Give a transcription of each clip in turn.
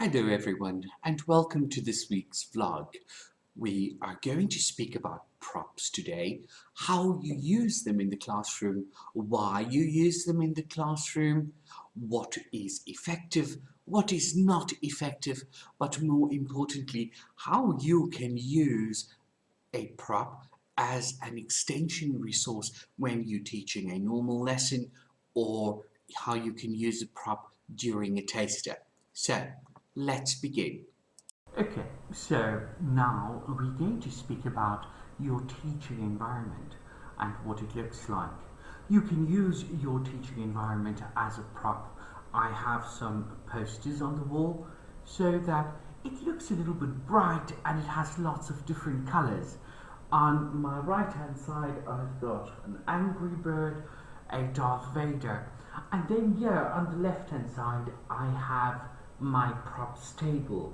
Hello everyone and welcome to this week's vlog. We are going to speak about props today, how you use them in the classroom, why you use them in the classroom, what is effective, what is not effective, but more importantly, how you can use a prop as an extension resource when you're teaching a normal lesson, or how you can use a prop during a taster. So, let's begin. Okay, so now we're going to speak about your teaching environment and what it looks like. You can use your teaching environment as a prop. I have some posters on the wall so that it looks a little bit bright and it has lots of different colors. On my right hand side I've got an angry bird, a Darth Vader, and then here on the left hand side I have my props table.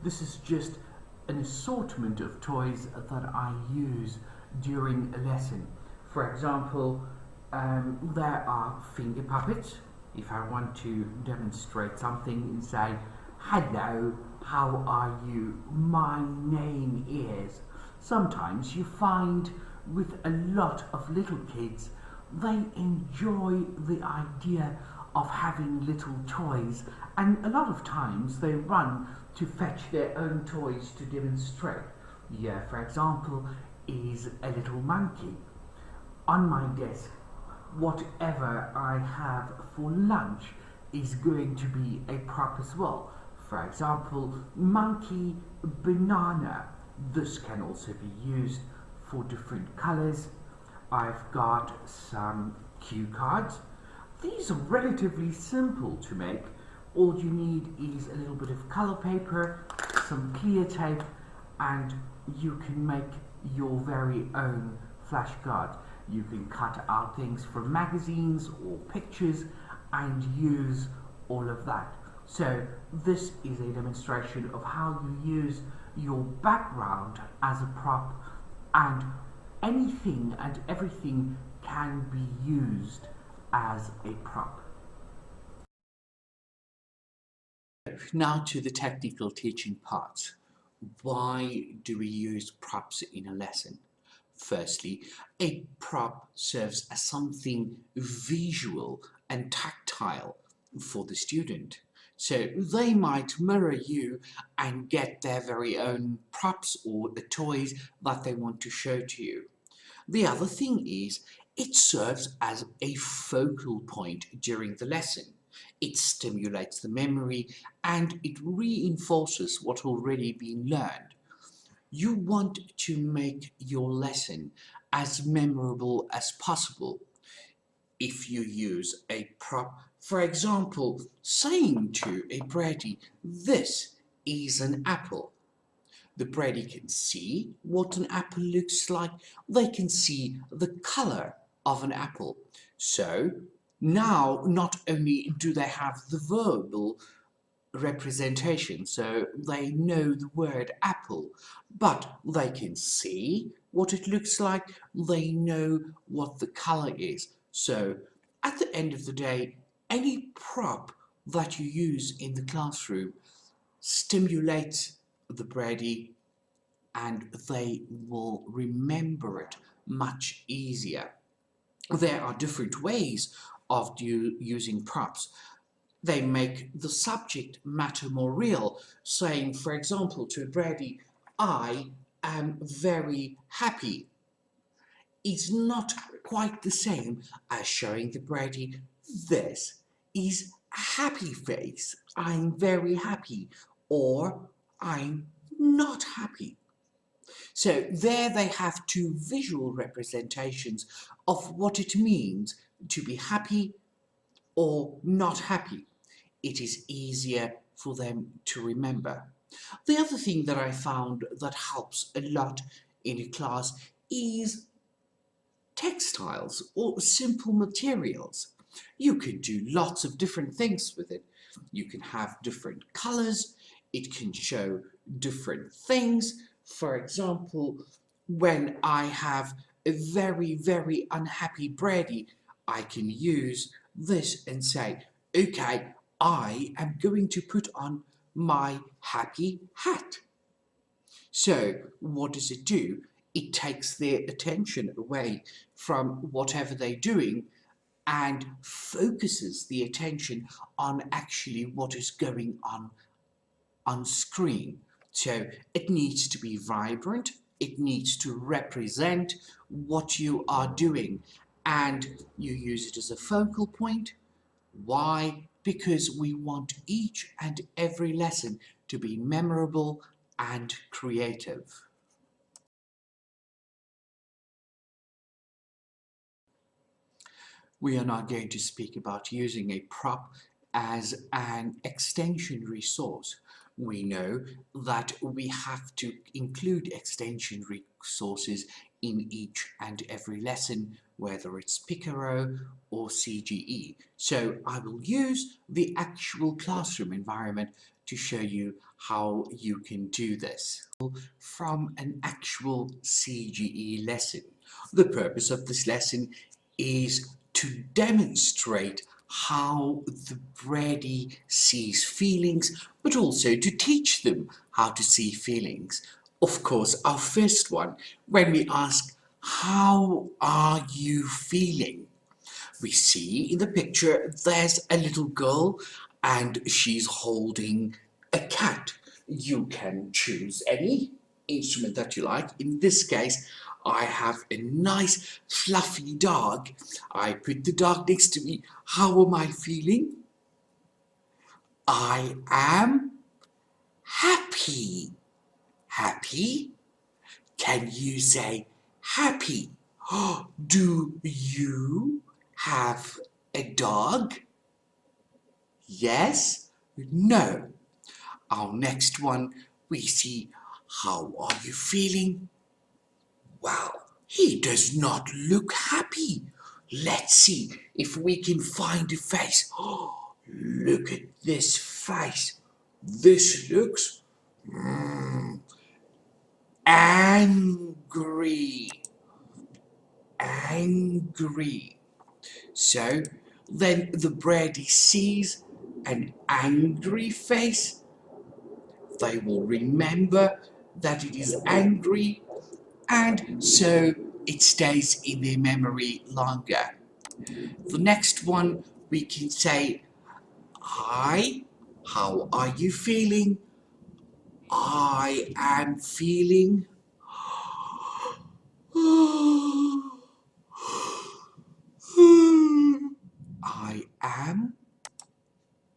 This is just an assortment of toys that I use during a lesson. For example, there are finger puppets. If I want to demonstrate something and say, "Hello, how are you? My name is." Sometimes you find with a lot of little kids, they enjoy the idea of having little toys, and a lot of times they run to fetch their own toys to demonstrate. Here, for example, is a little monkey. On my desk, whatever I have for lunch is going to be a prop as well. For example, monkey banana. This can also be used for different colors. I've got some cue cards. These are relatively simple to make. All you need is a little bit of color paper, some clear tape, and you can make your very own flashcards. You can cut out things from magazines or pictures and use all of that. So this is a demonstration of how you use your background as a prop, and anything and everything can be used as a prop. Now to the technical teaching part. Why do we use props in a lesson? Firstly, a prop serves as something visual and tactile for the student. So they might mirror you and get their very own props or the toys that they want to show to you. The other thing is, it serves as a focal point during the lesson. It stimulates the memory and it reinforces what already been learned. You want to make your lesson as memorable as possible. If you use a prop, for example, saying to a Brady, "This is an apple." The Brady can see what an apple looks like. They can see the color of an apple. So now not only do they have the verbal representation, so they know the word apple, but they can see what it looks like. They know what the color is. So at the end of the day, any prop that you use in the classroom stimulates the Brady and they will remember it much easier. There are different ways of using props. They make the subject matter more real, saying, for example, to Brady, "I am very happy," is not quite the same as showing the Brady, "This is a happy face. I'm very happy," or "I'm not happy." So there they have two visual representations of what it means to be happy or not happy. It is easier for them to remember. The other thing that I found that helps a lot in a class is textiles or simple materials. You can do lots of different things with it. You can have different colors. It can show different things. For example, when I have a very, very unhappy Brady, I can use this and say, "Okay, I am going to put on my happy hat. So what does it do? It takes their attention away from whatever they're doing and focuses the attention on actually what is going on screen. So it needs to be vibrant, it needs to represent what you are doing, and you use it as a focal point. Why? Because we want each and every lesson to be memorable and creative. We are now going to speak about using a prop as an extension resource. We know that we have to include extension resources in each and every lesson, whether it's Picaro or CGE. So I will use the actual classroom environment to show you how you can do this from an actual CGE lesson. The purpose of this lesson is to demonstrate how the Brady sees feelings, but also to teach them how to see feelings. Of course, our first one, when we ask, how are you feeling? We see in the picture there's a little girl and she's holding a cat. You can choose any instrument that you like. In this case, I have a nice fluffy dog. I put the dog next to me. How am I feeling? I am happy. Happy? Can you say happy? Do you have a dog? Yes? No? Our next one, we see, how are you feeling? Well, he does not look happy. Let's see if we can find a face. Oh, look at this face. This looks angry. Angry. So then the Brady sees an angry face. They will remember that it is angry, and so it stays in their memory longer. The next one, we can say, hi, how are you feeling? I am feeling I am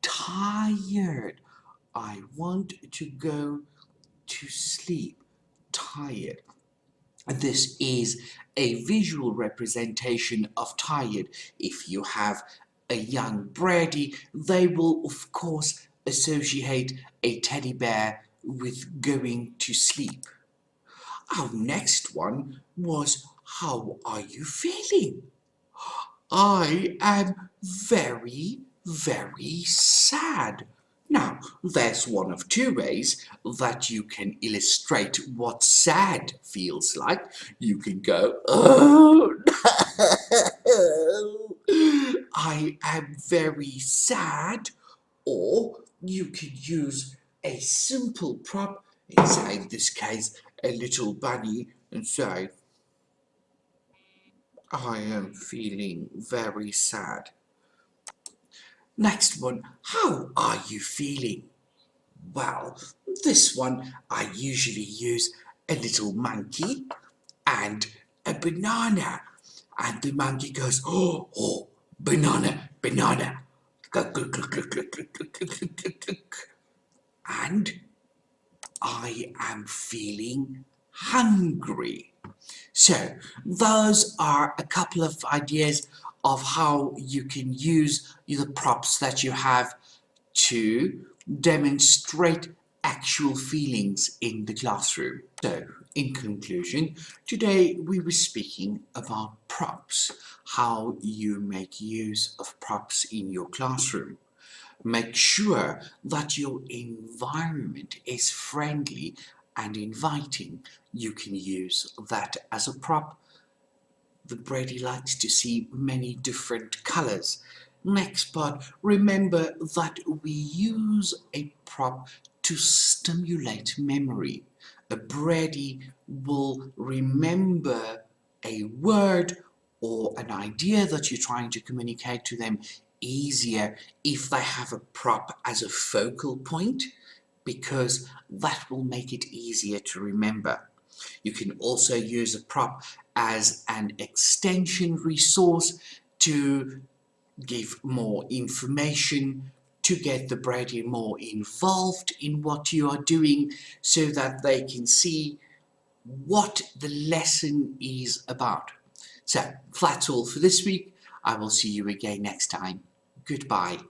tired. I want to go to sleep. Tired. This is a visual representation of tired. If you have a young Brady, they will of course associate a teddy bear with going to sleep. Our next one was, how are you feeling? I am very, very sad. Now, there's one of two ways that you can illustrate what sad feels like. You can go, oh, no, I am very sad. Or you could use a simple prop, say in this case, a little bunny, and say, I am feeling very sad. Next one, how are you feeling? Well, this one I usually use a little monkey and a banana. And the monkey goes, oh, oh, banana, banana. And I am feeling hungry. So those are a couple of ideas of how you can use the props that you have to demonstrate actual feelings in the classroom. So, in conclusion, today we were speaking about props, how you make use of props in your classroom. Make sure that your environment is friendly and inviting. You can use that as a prop. The Brady likes to see many different colors. Next part, remember that we use a prop to stimulate memory. A Brady will remember a word or an idea that you're trying to communicate to them easier if they have a prop as a focal point, because that will make it easier to remember. You can also use a prop as an extension resource to give more information, to get the Brady more involved in what you are doing so that they can see what the lesson is about. So that's all for this week. I will see you again next time. Goodbye.